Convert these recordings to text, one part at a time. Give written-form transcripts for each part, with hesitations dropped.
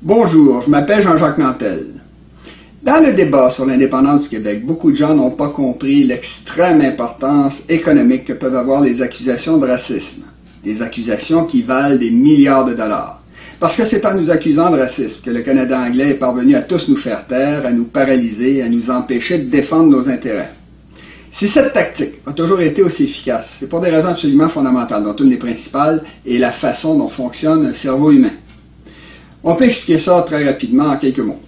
Bonjour, je m'appelle Jean-Jacques Nantel. Dans le débat sur l'indépendance du Québec, beaucoup de gens n'ont pas compris l'extrême importance économique que peuvent avoir les accusations de racisme. Des accusations qui valent des milliards de dollars. Parce que c'est en nous accusant de racisme que le Canada anglais est parvenu à tous nous faire taire, à nous paralyser, à nous empêcher de défendre nos intérêts. Si cette tactique a toujours été aussi efficace, c'est pour des raisons absolument fondamentales, dont une des principales est la façon dont fonctionne le cerveau humain. On peut expliquer ça très rapidement en quelques mots.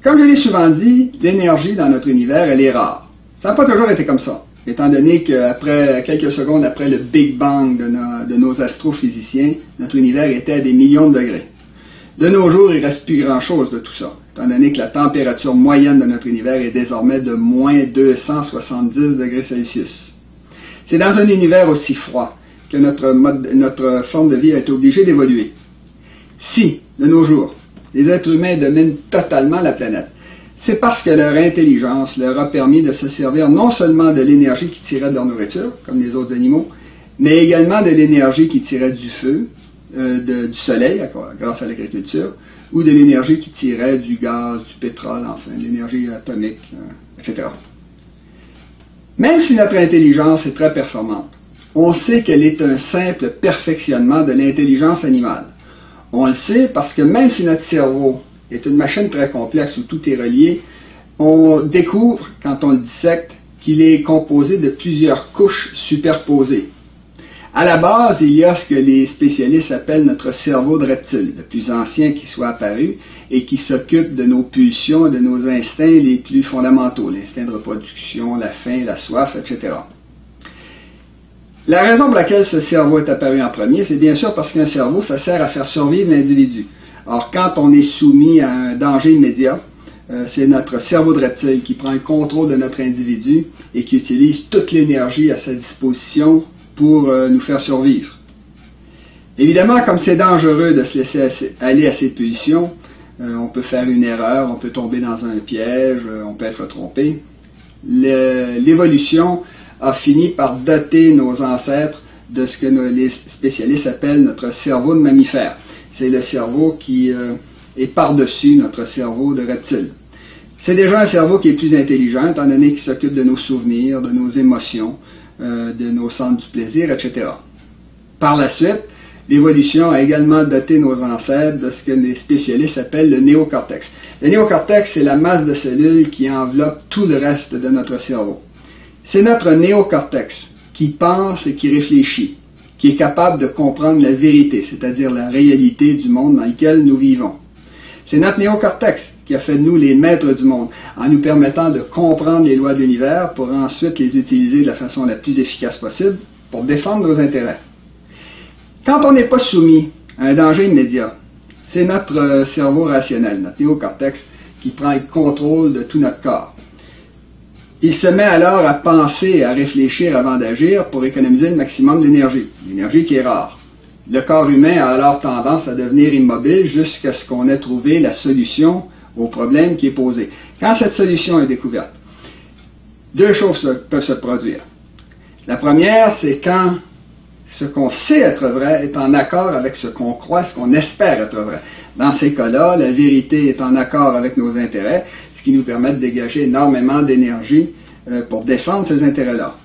Comme je l'ai souvent dit, l'énergie dans notre univers, elle est rare. Ça n'a pas toujours été comme ça, étant donné qu'après quelques secondes après le Big Bang de nos astrophysiciens, notre univers était à des millions de degrés. De nos jours, il ne reste plus grand-chose de tout ça, étant donné que la température moyenne de notre univers est désormais de moins 270 degrés Celsius. C'est dans un univers aussi froid que notre forme de vie a été obligée d'évoluer. Si, de nos jours, les êtres humains dominent totalement la planète, c'est parce que leur intelligence leur a permis de se servir non seulement de l'énergie qui tirait de leur nourriture, comme les autres animaux, mais également de l'énergie qui tirait du feu, du soleil, grâce à l'agriculture, ou de l'énergie qui tirait du gaz, du pétrole, enfin, de l'énergie atomique, etc. Même si notre intelligence est très performante, on sait qu'elle est un simple perfectionnement de l'intelligence animale. On le sait parce que même si notre cerveau est une machine très complexe où tout est relié, on découvre, quand on le dissecte, qu'il est composé de plusieurs couches superposées. À la base, il y a ce que les spécialistes appellent notre cerveau de reptile, le plus ancien qui soit apparu, et qui s'occupe de nos pulsions, de nos instincts les plus fondamentaux, l'instinct de reproduction, la faim, la soif, etc. La raison pour laquelle ce cerveau est apparu en premier, c'est bien sûr parce qu'un cerveau, ça sert à faire survivre l'individu. Or, quand on est soumis à un danger immédiat, c'est notre cerveau de reptile qui prend le contrôle de notre individu et qui utilise toute l'énergie à sa disposition pour nous faire survivre. Évidemment, comme c'est dangereux de se laisser aller à ces pulsions, on peut faire une erreur, on peut tomber dans un piège, on peut être trompé. L'évolution a fini par doter nos ancêtres de ce que les spécialistes appellent notre cerveau de mammifère. C'est le cerveau qui est par-dessus notre cerveau de reptile. C'est déjà un cerveau qui est plus intelligent, étant donné qu'il s'occupe de nos souvenirs, de nos émotions, de nos centres du plaisir, etc. Par la suite, l'évolution a également doté nos ancêtres de ce que les spécialistes appellent le néocortex. Le néocortex, c'est la masse de cellules qui enveloppe tout le reste de notre cerveau. C'est notre néocortex qui pense et qui réfléchit, qui est capable de comprendre la vérité, c'est-à-dire la réalité du monde dans lequel nous vivons. C'est notre néocortex qui a fait de nous les maîtres du monde, en nous permettant de comprendre les lois de l'univers pour ensuite les utiliser de la façon la plus efficace possible pour défendre nos intérêts. Quand on n'est pas soumis à un danger immédiat, c'est notre cerveau rationnel, notre néocortex, qui prend le contrôle de tout notre corps. Il se met alors à penser et à réfléchir avant d'agir pour économiser le maximum d'énergie, l'énergie qui est rare. Le corps humain a alors tendance à devenir immobile jusqu'à ce qu'on ait trouvé la solution au problème qui est posé. Quand cette solution est découverte, deux choses peuvent se produire. La première, c'est quand ce qu'on sait être vrai est en accord avec ce qu'on croit, ce qu'on espère être vrai. Dans ces cas-là, la vérité est en accord avec nos intérêts, ce qui nous permet de dégager énormément d'énergie pour défendre ces intérêts-là.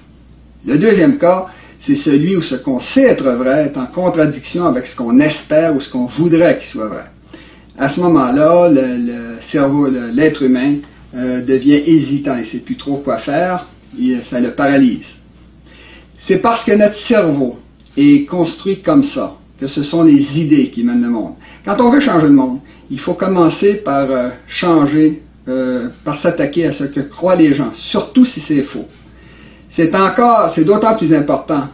Le deuxième cas, c'est celui où ce qu'on sait être vrai est en contradiction avec ce qu'on espère ou ce qu'on voudrait qu'il soit vrai. À ce moment-là, le cerveau, l'être humain, devient hésitant, il ne sait plus trop quoi faire, et ça le paralyse. C'est parce que notre cerveau est construit comme ça, que ce sont les idées qui mènent le monde. Quand on veut changer le monde, il faut commencer par par s'attaquer à ce que croient les gens, surtout si c'est faux. C'est d'autant plus important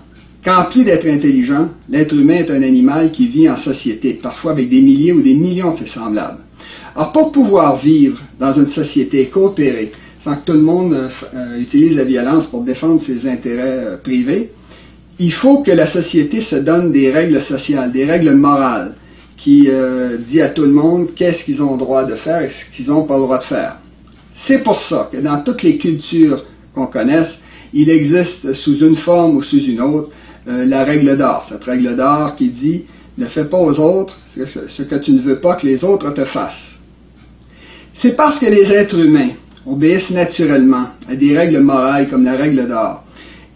qu'en plus d'être intelligent, l'être humain est un animal qui vit en société, parfois avec des milliers ou des millions de ses semblables. Alors, pour pouvoir vivre dans une société coopérée, sans que tout le monde utilise la violence pour défendre ses intérêts privés, il faut que la société se donne des règles sociales, des règles morales, qui dit à tout le monde qu'est-ce qu'ils ont le droit de faire et ce qu'ils n'ont pas le droit de faire. C'est pour ça que dans toutes les cultures qu'on connaisse, il existe sous une forme ou sous une autre la règle d'or. Cette règle d'or qui dit Ne fais pas aux autres ce que tu ne veux pas que les autres te fassent. C'est parce que les êtres humains obéissent naturellement à des règles morales comme la règle d'or,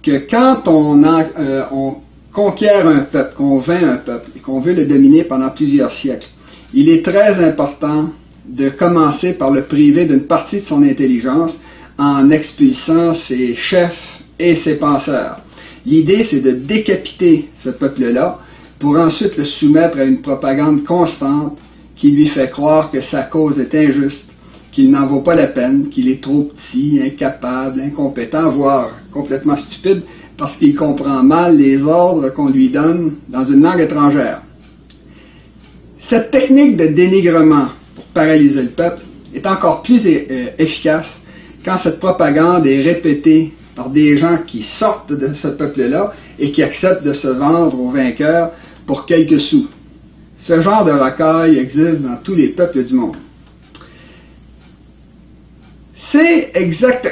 que quand on conquiert un peuple, qu'on vainc un peuple et qu'on veut le dominer pendant plusieurs siècles, il est très important de commencer par le priver d'une partie de son intelligence en expulsant ses chefs et ses penseurs. L'idée, c'est de décapiter ce peuple-là pour ensuite le soumettre à une propagande constante qui lui fait croire que sa cause est injuste, qu'il n'en vaut pas la peine, qu'il est trop petit, incapable, incompétent, voire complètement stupide, parce qu'il comprend mal les ordres qu'on lui donne dans une langue étrangère. Cette technique de dénigrement pour paralyser le peuple est encore plus efficace quand cette propagande est répétée par des gens qui sortent de ce peuple-là et qui acceptent de se vendre aux vainqueurs pour quelques sous. Ce genre de racaille existe dans tous les peuples du monde. C'est exact,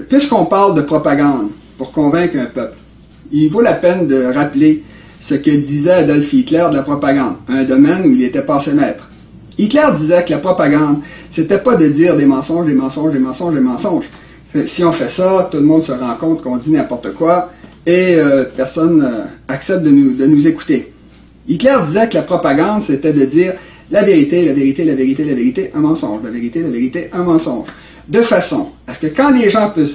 puisqu'on parle de propagande pour convaincre un peuple, il vaut la peine de rappeler ce que disait Adolf Hitler de la propagande, un domaine où il était passé maître. Hitler disait que la propagande, c'était pas de dire des mensonges, des mensonges, des mensonges, des mensonges. Si on fait ça, tout le monde se rend compte qu'on dit n'importe quoi et personne accepte de nous écouter. Hitler disait que la propagande, c'était de dire la vérité, la vérité, la vérité, la vérité, un mensonge, la vérité, un mensonge. De façon à ce que quand les gens peuvent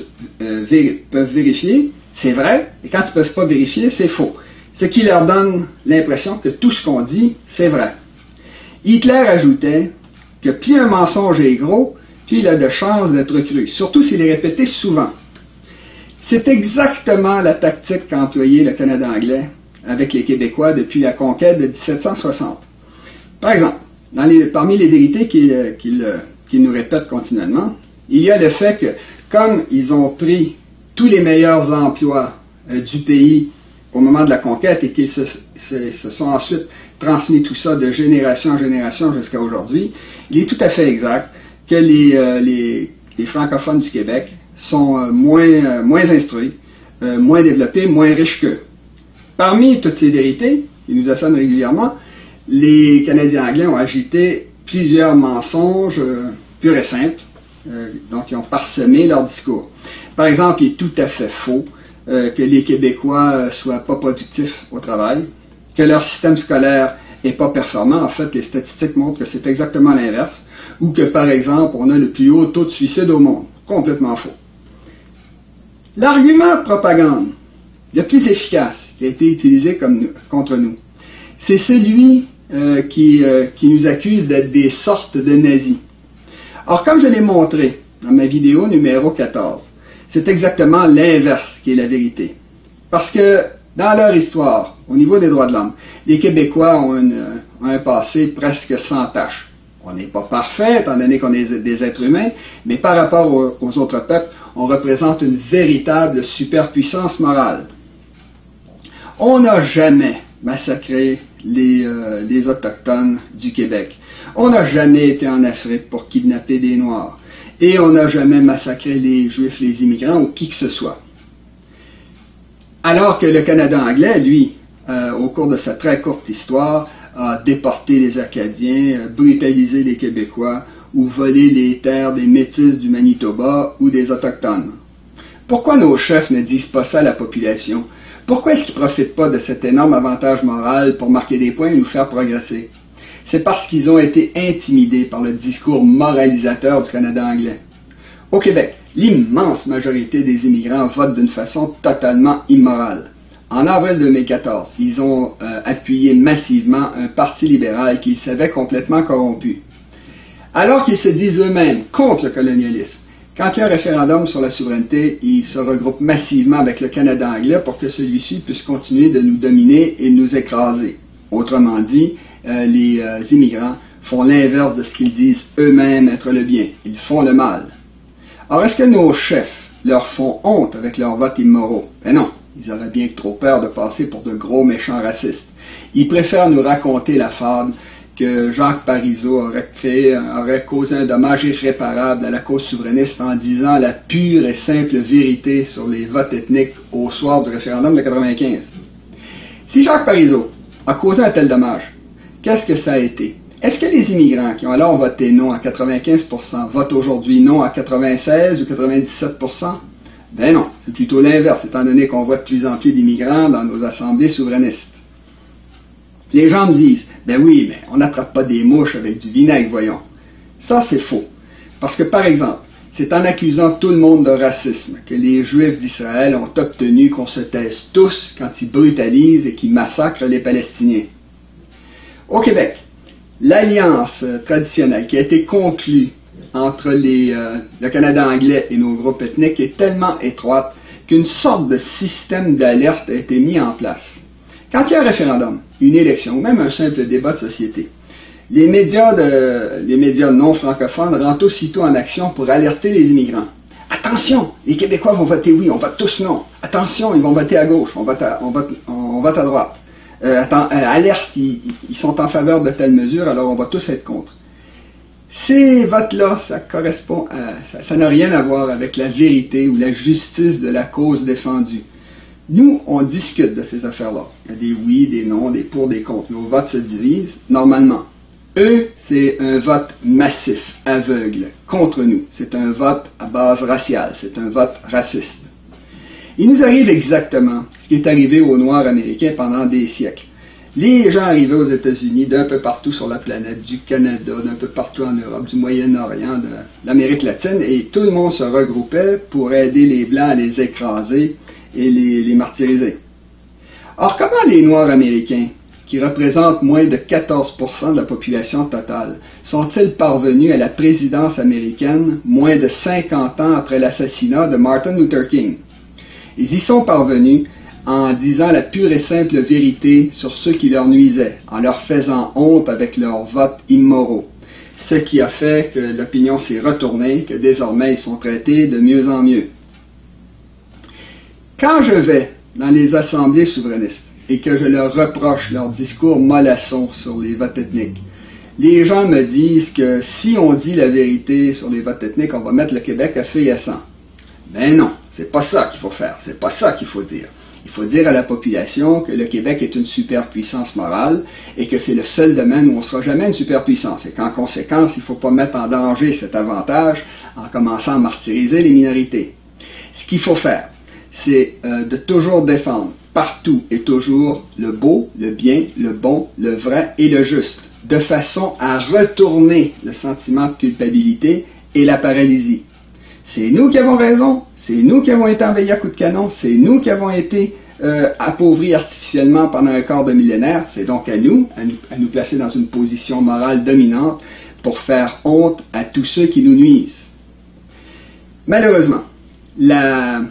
vérifier, c'est vrai, et quand ils ne peuvent pas vérifier, c'est faux. Ce qui leur donne l'impression que tout ce qu'on dit, c'est vrai. Hitler ajoutait que plus un mensonge est gros, plus il a de chances d'être cru, surtout s'il est répété souvent. C'est exactement la tactique qu'a employée le Canada anglais avec les Québécois depuis la conquête de 1760. Par exemple, parmi les vérités qu'il nous répète continuellement, il y a le fait que, comme ils ont pris tous les meilleurs emplois du pays au moment de la conquête et qu'ils se sont ensuite transmis tout ça de génération en génération jusqu'à aujourd'hui, il est tout à fait exact que les francophones du Québec sont moins instruits, moins développés, moins riches qu'eux. Parmi toutes ces vérités, ils nous affirment régulièrement, les Canadiens anglais ont agité plusieurs mensonges purs et simples, donc ils ont parsemé leur discours. Par exemple, il est tout à fait faux que les Québécois soient pas productifs au travail, que leur système scolaire n'est pas performant. En fait, les statistiques montrent que c'est exactement l'inverse, ou que, par exemple, on a le plus haut taux de suicide au monde. Complètement faux. L'argument de propagande le plus efficace qui a été utilisé contre nous, c'est celui qui nous accuse d'être des sortes de nazis. Or, comme je l'ai montré dans ma vidéo numéro 14, c'est exactement l'inverse qui est la vérité. Parce que dans leur histoire, au niveau des droits de l'homme, les Québécois ont un passé presque sans tache. On n'est pas parfait, étant donné qu'on est des êtres humains, mais par rapport aux autres peuples, on représente une véritable superpuissance morale. On n'a jamais massacré les Autochtones du Québec. On n'a jamais été en Afrique pour kidnapper des Noirs. Et on n'a jamais massacré les Juifs, les immigrants ou qui que ce soit. Alors que le Canada anglais, lui, au cours de sa très courte histoire, a déporté les Acadiens, brutalisé les Québécois ou volé les terres des Métis du Manitoba ou des Autochtones. Pourquoi nos chefs ne disent pas ça à la population? Pourquoi est-ce qu'ils ne profitent pas de cet énorme avantage moral pour marquer des points et nous faire progresser? C'est parce qu'ils ont été intimidés par le discours moralisateur du Canada anglais. Au Québec, l'immense majorité des immigrants votent d'une façon totalement immorale. En avril 2014, ils ont appuyé massivement un parti libéral qu'ils savaient complètement corrompu. Alors qu'ils se disent eux-mêmes contre le colonialisme, quand il y a un référendum sur la souveraineté, ils se regroupent massivement avec le Canada anglais pour que celui-ci puisse continuer de nous dominer et de nous écraser. Autrement dit, les immigrants font l'inverse de ce qu'ils disent eux-mêmes être le bien. Ils font le mal. Alors, est-ce que nos chefs leur font honte avec leurs votes immoraux? Ben non, ils auraient bien que trop peur de passer pour de gros méchants racistes. Ils préfèrent nous raconter la fable que Jacques Parizeau aurait causé un dommage irréparable à la cause souverainiste en disant la pure et simple vérité sur les votes ethniques au soir du référendum de 1995. Si Jacques Parizeau a causé un tel dommage, qu'est-ce que ça a été? Est-ce que les immigrants qui ont alors voté non à 95% votent aujourd'hui non à 96 ou 97%? Ben non, c'est plutôt l'inverse, étant donné qu'on voit de plus en plus d'immigrants dans nos assemblées souverainistes. Les gens me disent, ben oui, mais on n'attrape pas des mouches avec du vinaigre, voyons. Ça, c'est faux. Parce que, par exemple, c'est en accusant tout le monde de racisme que les Juifs d'Israël ont obtenu qu'on se taise tous quand ils brutalisent et qu'ils massacrent les Palestiniens. Au Québec, l'alliance traditionnelle qui a été conclue entre le Canada anglais et nos groupes ethniques est tellement étroite qu'une sorte de système d'alerte a été mis en place. Quand il y a un référendum, une élection ou même un simple débat de société, les médias non francophones rentrent aussitôt en action pour alerter les immigrants. Attention, les Québécois vont voter oui, on vote tous non. Attention, ils vont voter à gauche, on vote à droite. Alerte, ils sont en faveur de telles mesures, alors on va tous être contre. Ces votes-là, ça n'a rien à voir avec la vérité ou la justice de la cause défendue. Nous, on discute de ces affaires-là. Il y a des oui, des non, des pour, des contre. Nos votes se divisent normalement. Eux, c'est un vote massif, aveugle, contre nous. C'est un vote à base raciale, c'est un vote raciste. Il nous arrive exactement ce qui est arrivé aux Noirs américains pendant des siècles. Les gens arrivaient aux États-Unis d'un peu partout sur la planète, du Canada, d'un peu partout en Europe, du Moyen-Orient, de l'Amérique latine, et tout le monde se regroupait pour aider les Blancs à les écraser et les martyriser. Or, comment les Noirs américains, qui représentent moins de 14% de la population totale, sont-ils parvenus à la présidence américaine moins de 50 ans après l'assassinat de Martin Luther King? Ils y sont parvenus en disant la pure et simple vérité sur ceux qui leur nuisaient, en leur faisant honte avec leurs votes immoraux. Ce qui a fait que l'opinion s'est retournée, que désormais ils sont traités de mieux en mieux. Quand je vais dans les assemblées souverainistes et que je leur reproche leur discours mollasson sur les votes ethniques, les gens me disent que si on dit la vérité sur les votes ethniques, on va mettre le Québec à feu et à sang. Ben non, c'est pas ça qu'il faut faire, c'est pas ça qu'il faut dire. Il faut dire à la population que le Québec est une superpuissance morale et que c'est le seul domaine où on ne sera jamais une superpuissance et qu'en conséquence, il ne faut pas mettre en danger cet avantage en commençant à martyriser les minorités. Ce qu'il faut faire, c'est de toujours défendre partout et toujours le beau, le bien, le bon, le vrai et le juste, de façon à retourner le sentiment de culpabilité et la paralysie. C'est nous qui avons raison, c'est nous qui avons été envahis à coups de canon, c'est nous qui avons été appauvris artificiellement pendant un quart de millénaire, c'est donc à nous placer dans une position morale dominante pour faire honte à tous ceux qui nous nuisent. Malheureusement, la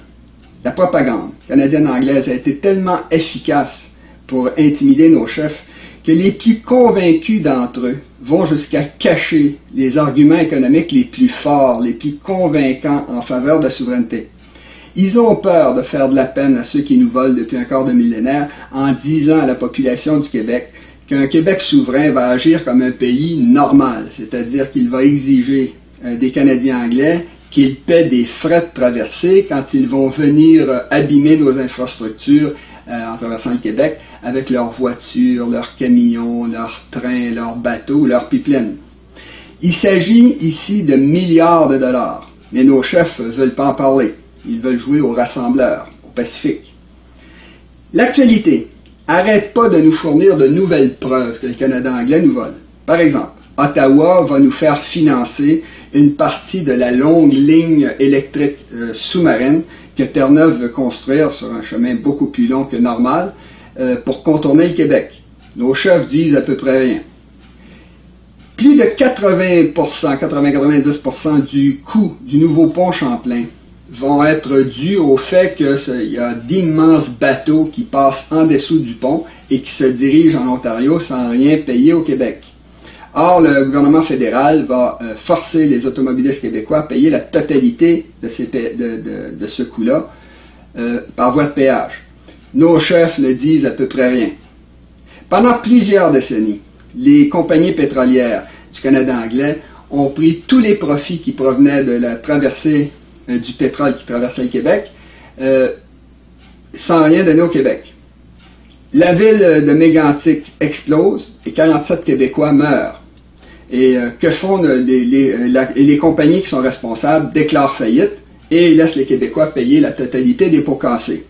propagande canadienne-anglaise a été tellement efficace pour intimider nos chefs que les plus convaincus d'entre eux vont jusqu'à cacher les arguments économiques les plus forts, les plus convaincants en faveur de la souveraineté. Ils ont peur de faire de la peine à ceux qui nous volent depuis un quart de millénaire en disant à la population du Québec qu'un Québec souverain va agir comme un pays normal, c'est-à-dire qu'il va exiger des Canadiens anglais qu'ils paient des frais de traversée quand ils vont venir abîmer nos infrastructures en traversant le Québec avec leurs voitures, leurs camions, leurs trains, leurs bateaux, leurs pipelines. Il s'agit ici de milliards de dollars, mais nos chefs ne veulent pas en parler. Ils veulent jouer aux rassembleurs, au Pacifique. L'actualité n'arrête pas de nous fournir de nouvelles preuves que le Canada anglais nous vole. Par exemple, Ottawa va nous faire financer une partie de la longue ligne électrique sous-marine que Terre-Neuve veut construire sur un chemin beaucoup plus long que normal pour contourner le Québec. Nos chefs disent à peu près rien. Plus de 80-90% du coût du nouveau pont Champlain vont être dus au fait qu'il y a d'immenses bateaux qui passent en dessous du pont et qui se dirigent en Ontario sans rien payer au Québec. Or, le gouvernement fédéral va forcer les automobilistes québécois à payer la totalité de ce coût-là par voie de péage. Nos chefs ne disent à peu près rien. Pendant plusieurs décennies, les compagnies pétrolières du Canada anglais ont pris tous les profits qui provenaient de la traversée du pétrole qui traversait le Québec sans rien donner au Québec. La ville de Mégantic explose et 47 Québécois meurent. Et que font les compagnies qui sont responsables déclarent faillite et laissent les Québécois payer la totalité des pots cassés.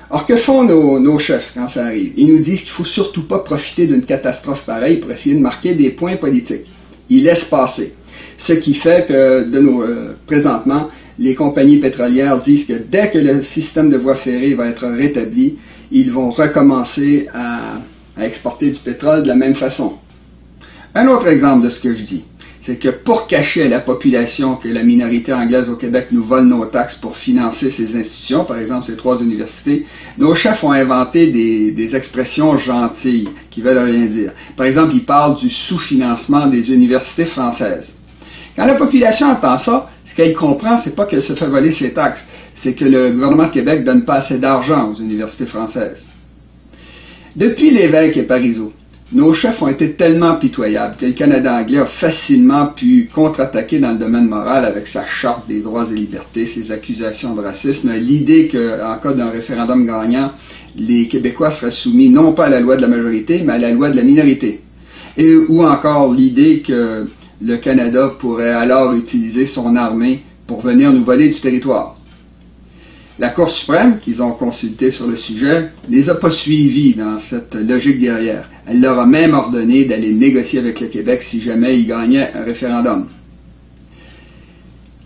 Or, que font nos chefs quand ça arrive? Ils nous disent qu'il ne faut surtout pas profiter d'une catastrophe pareille pour essayer de marquer des points politiques. Ils laissent passer. Ce qui fait que, présentement, les compagnies pétrolières disent que dès que le système de voies ferrées va être rétabli, ils vont recommencer à exporter du pétrole de la même façon. Un autre exemple de ce que je dis, c'est que pour cacher à la population que la minorité anglaise au Québec nous vole nos taxes pour financer ces institutions, par exemple ces 3 universités, nos chefs ont inventé des expressions gentilles qui veulent rien dire. Par exemple, ils parlent du sous-financement des universités françaises. Quand la population entend ça, ce qu'elle comprend, c'est pas qu'elle se fait voler ses taxes, c'est que le gouvernement de Québec ne donne pas assez d'argent aux universités françaises. Depuis l'évêque et Parizeau, nos chefs ont été tellement pitoyables que le Canada anglais a facilement pu contre-attaquer dans le domaine moral avec sa charte des droits et libertés, ses accusations de racisme, l'idée qu'en cas d'un référendum gagnant, les Québécois seraient soumis non pas à la loi de la majorité, mais à la loi de la minorité. Ou encore l'idée que le Canada pourrait alors utiliser son armée pour venir nous voler du territoire. La Cour suprême, qu'ils ont consulté sur le sujet, ne les a pas suivis dans cette logique guerrière. Elle leur a même ordonné d'aller négocier avec le Québec si jamais ils gagnaient un référendum.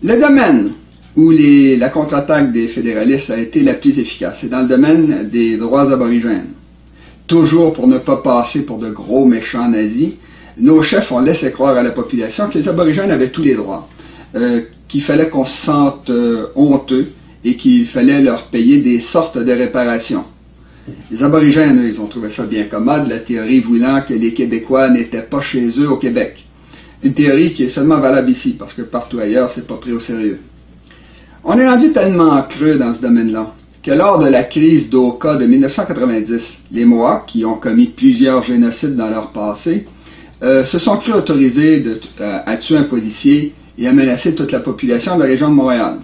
Le domaine où la contre-attaque des fédéralistes a été la plus efficace, c'est dans le domaine des droits aborigènes. Toujours pour ne pas passer pour de gros méchants nazis, nos chefs ont laissé croire à la population que les aborigènes avaient tous les droits, qu'il fallait qu'on se sente honteux, et qu'il fallait leur payer des sortes de réparations. Les aborigènes, eux, ils ont trouvé ça bien commode, la théorie voulant que les Québécois n'étaient pas chez eux au Québec. Une théorie qui est seulement valable ici, parce que partout ailleurs, c'est pas pris au sérieux. On est rendu tellement creux dans ce domaine-là, que lors de la crise d'Oka de 1990, les Mohawks, qui ont commis plusieurs génocides dans leur passé, se sont crus autorisés à tuer un policier et à menacer toute la population de la région de Montréal.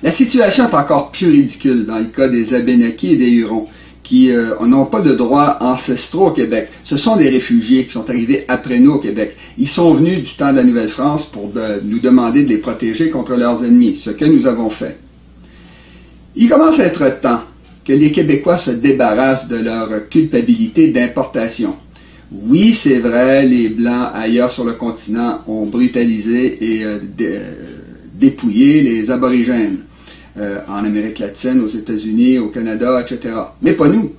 La situation est encore plus ridicule dans le cas des Abénaquis et des Hurons, qui n'ont pas de droits ancestraux au Québec. Ce sont des réfugiés qui sont arrivés après nous au Québec. Ils sont venus du temps de la Nouvelle-France pour nous demander de les protéger contre leurs ennemis, ce que nous avons fait. Il commence à être temps que les Québécois se débarrassent de leur culpabilité d'importation. Oui, c'est vrai, les Blancs ailleurs sur le continent ont brutalisé et dépouillé les aborigènes. En Amérique latine, aux États-Unis, au Canada, etc. Mais pas nous.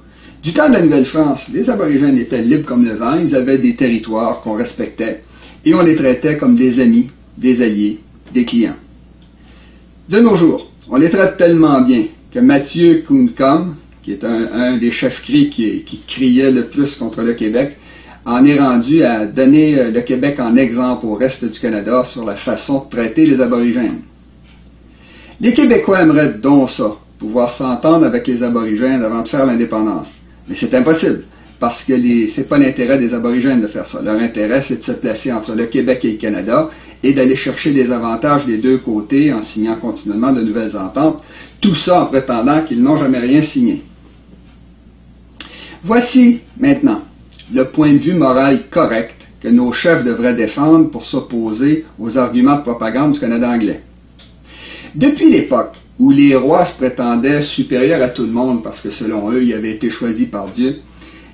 Du temps de la Nouvelle-France, les aborigènes étaient libres comme le vent, ils avaient des territoires qu'on respectait, et on les traitait comme des amis, des alliés, des clients. De nos jours, on les traite tellement bien que Mathieu Kounkam, qui est un des chefs cris qui criait le plus contre le Québec, en est rendu à donner le Québec en exemple au reste du Canada sur la façon de traiter les aborigènes. Les Québécois aimeraient donc ça, pouvoir s'entendre avec les aborigènes avant de faire l'indépendance. Mais c'est impossible, parce que c'est pas l'intérêt des aborigènes de faire ça. Leur intérêt, c'est de se placer entre le Québec et le Canada et d'aller chercher des avantages des deux côtés en signant continuellement de nouvelles ententes, tout ça en prétendant qu'ils n'ont jamais rien signé. Voici, maintenant, le point de vue moral correct que nos chefs devraient défendre pour s'opposer aux arguments de propagande du Canada anglais. Depuis l'époque où les rois se prétendaient supérieurs à tout le monde parce que selon eux, ils avaient été choisis par Dieu,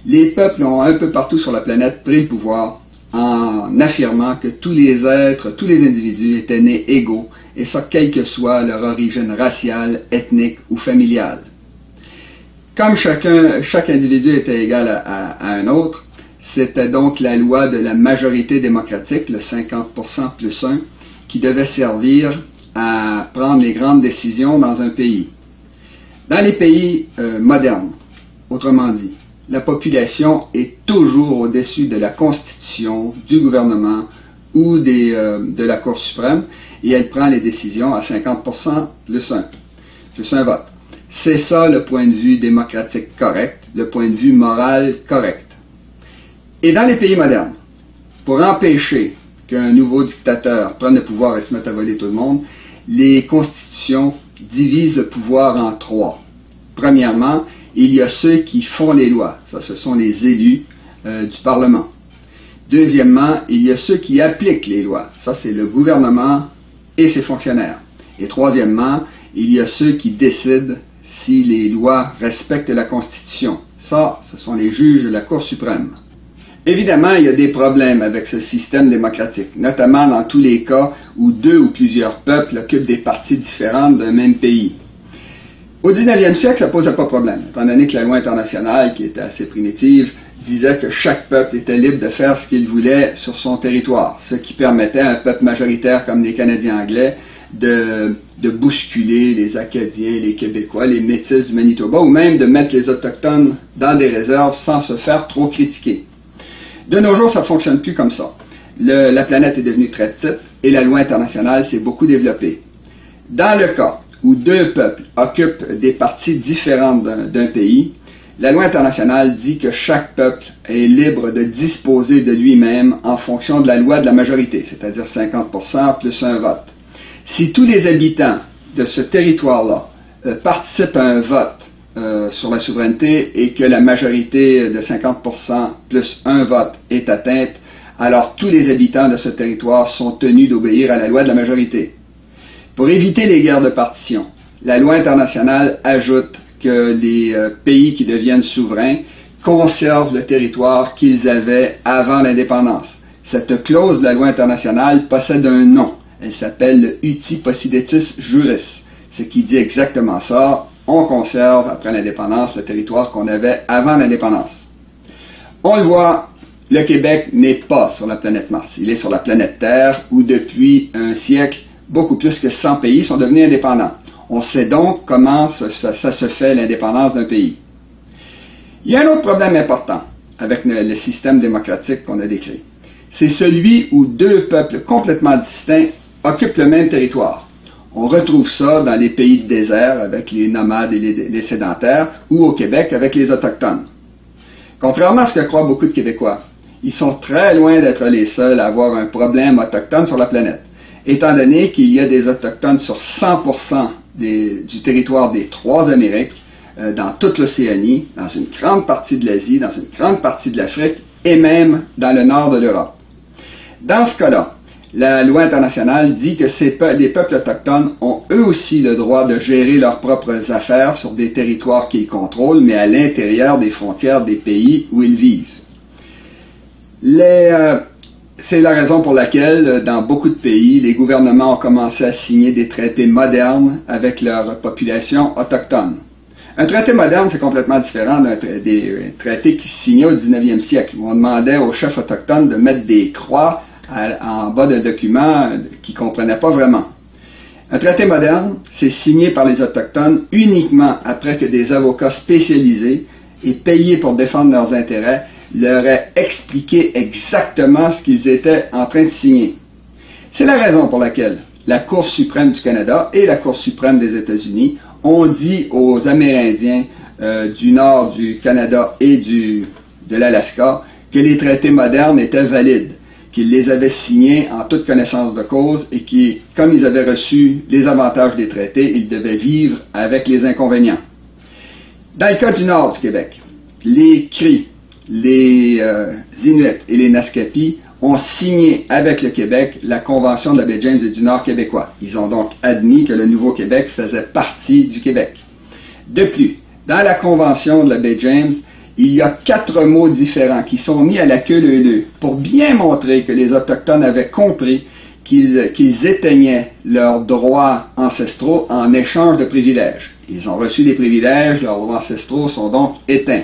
les peuples ont un peu partout sur la planète pris le pouvoir en affirmant que tous les êtres, tous les individus étaient nés égaux, et ça quelle que soit leur origine raciale, ethnique ou familiale. Comme chaque individu était égal à un autre, c'était donc la loi de la majorité démocratique, le 50% plus 1, qui devait servir à prendre les grandes décisions dans un pays. Dans les pays modernes, autrement dit, la population est toujours au-dessus de la Constitution, du gouvernement ou de la Cour suprême, et elle prend les décisions à 50% plus un vote. C'est ça le point de vue démocratique correct, le point de vue moral correct. Et dans les pays modernes, pour empêcher qu'un nouveau dictateur prenne le pouvoir et se mette à voler tout le monde, les constitutions divisent le pouvoir en trois. Premièrement, il y a ceux qui font les lois. Ça, ce sont les élus du Parlement. Deuxièmement, il y a ceux qui appliquent les lois. Ça, c'est le gouvernement et ses fonctionnaires. Et troisièmement, il y a ceux qui décident si les lois respectent la Constitution. Ça, ce sont les juges de la Cour suprême. Évidemment, il y a des problèmes avec ce système démocratique, notamment dans tous les cas où deux ou plusieurs peuples occupent des parties différentes d'un même pays. Au 19e siècle, ça ne posait pas de problème, étant donné que la loi internationale, qui était assez primitive, disait que chaque peuple était libre de faire ce qu'il voulait sur son territoire, ce qui permettait à un peuple majoritaire comme les Canadiens anglais de bousculer les Acadiens, les Québécois, les Métis du Manitoba, ou même de mettre les Autochtones dans des réserves sans se faire trop critiquer. De nos jours, ça ne fonctionne plus comme ça. La planète est devenue très petite et la loi internationale s'est beaucoup développée. Dans le cas où deux peuples occupent des parties différentes d'un pays, la loi internationale dit que chaque peuple est libre de disposer de lui-même en fonction de la loi de la majorité, c'est-à-dire 50% plus un vote. Si tous les habitants de ce territoire-là participent à un vote sur la souveraineté et que la majorité de 50% plus un vote est atteinte, alors tous les habitants de ce territoire sont tenus d'obéir à la loi de la majorité. Pour éviter les guerres de partition, la loi internationale ajoute que les pays qui deviennent souverains conservent le territoire qu'ils avaient avant l'indépendance. Cette clause de la loi internationale possède un nom. Elle s'appelle le uti possidetis juris, ce qui dit exactement ça. On conserve, après l'indépendance, le territoire qu'on avait avant l'indépendance. On le voit, le Québec n'est pas sur la planète Mars. Il est sur la planète Terre, où depuis un siècle, beaucoup plus que 100 pays sont devenus indépendants. On sait donc comment ça se fait, l'indépendance d'un pays. Il y a un autre problème important avec le système démocratique qu'on a décrit. C'est celui où deux peuples complètement distincts occupent le même territoire. On retrouve ça dans les pays de désert avec les nomades et les sédentaires, ou au Québec avec les Autochtones. Contrairement à ce que croient beaucoup de Québécois, ils sont très loin d'être les seuls à avoir un problème autochtone sur la planète, étant donné qu'il y a des Autochtones sur 100% du territoire des trois Amériques, dans toute l'Océanie, dans une grande partie de l'Asie, dans une grande partie de l'Afrique, et même dans le nord de l'Europe. Dans ce cas-là, la loi internationale dit que les peuples autochtones ont eux aussi le droit de gérer leurs propres affaires sur des territoires qu'ils contrôlent, mais à l'intérieur des frontières des pays où ils vivent. C'est la raison pour laquelle, dans beaucoup de pays, les gouvernements ont commencé à signer des traités modernes avec leur population autochtone. Un traité moderne, c'est complètement différent des traités qui se signaient au 19e siècle, où on demandait aux chefs autochtones de mettre des croix en bas d'un document qu'ils ne comprenaient pas vraiment. Un traité moderne, c'est signé par les Autochtones uniquement après que des avocats spécialisés et payés pour défendre leurs intérêts leur aient expliqué exactement ce qu'ils étaient en train de signer. C'est la raison pour laquelle la Cour suprême du Canada et la Cour suprême des États-Unis ont dit aux Amérindiens du nord du Canada et de l'Alaska que les traités modernes étaient valides, qu'ils les avaient signés en toute connaissance de cause et qui, comme ils avaient reçu les avantages des traités, ils devaient vivre avec les inconvénients. Dans le cas du nord du Québec, les Cris, les Inuits et les Naskapis ont signé avec le Québec la Convention de la baie James et du Nord québécois. Ils ont donc admis que le Nouveau-Québec faisait partie du Québec. De plus, dans la Convention de la baie James, il y a 4 mots différents qui sont mis à la queue leu-leu pour bien montrer que les Autochtones avaient compris qu'ils éteignaient leurs droits ancestraux en échange de privilèges. Ils ont reçu des privilèges, leurs droits ancestraux sont donc éteints.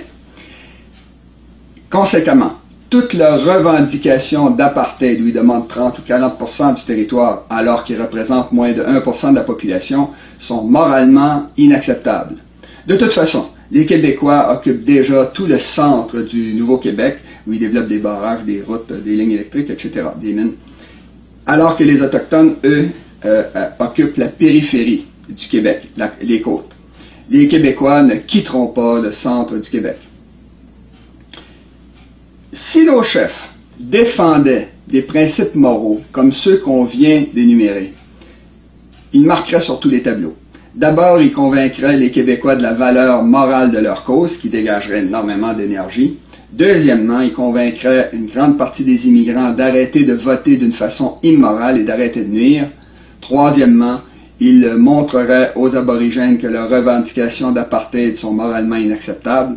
Conséquemment, toutes leurs revendications d'apartheid, où ils demandent 30 ou 40% du territoire alors qu'ils représentent moins de 1% de la population, sont moralement inacceptables. De toute façon, les Québécois occupent déjà tout le centre du Nouveau-Québec, où ils développent des barrages, des routes, des lignes électriques, etc., des mines, alors que les Autochtones, eux, occupent la périphérie du Québec, les côtes. Les Québécois ne quitteront pas le centre du Québec. Si nos chefs défendaient des principes moraux comme ceux qu'on vient d'énumérer, ils marqueraient sur tous les tableaux. D'abord, il convaincrait les Québécois de la valeur morale de leur cause, qui dégagerait énormément d'énergie. Deuxièmement, il convaincrait une grande partie des immigrants d'arrêter de voter d'une façon immorale et d'arrêter de nuire. Troisièmement, il montrerait aux aborigènes que leurs revendications d'apartheid sont moralement inacceptables.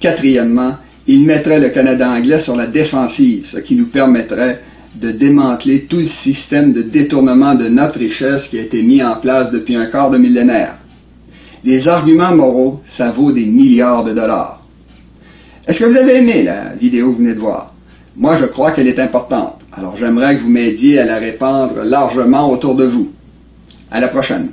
Quatrièmement, il mettrait le Canada anglais sur la défensive, ce qui nous permettrait de démanteler tout le système de détournement de notre richesse qui a été mis en place depuis un quart de millénaire. Les arguments moraux, ça vaut des milliards de dollars. Est-ce que vous avez aimé la vidéo que vous venez de voir? Moi, je crois qu'elle est importante. Alors, j'aimerais que vous m'aidiez à la répandre largement autour de vous. À la prochaine.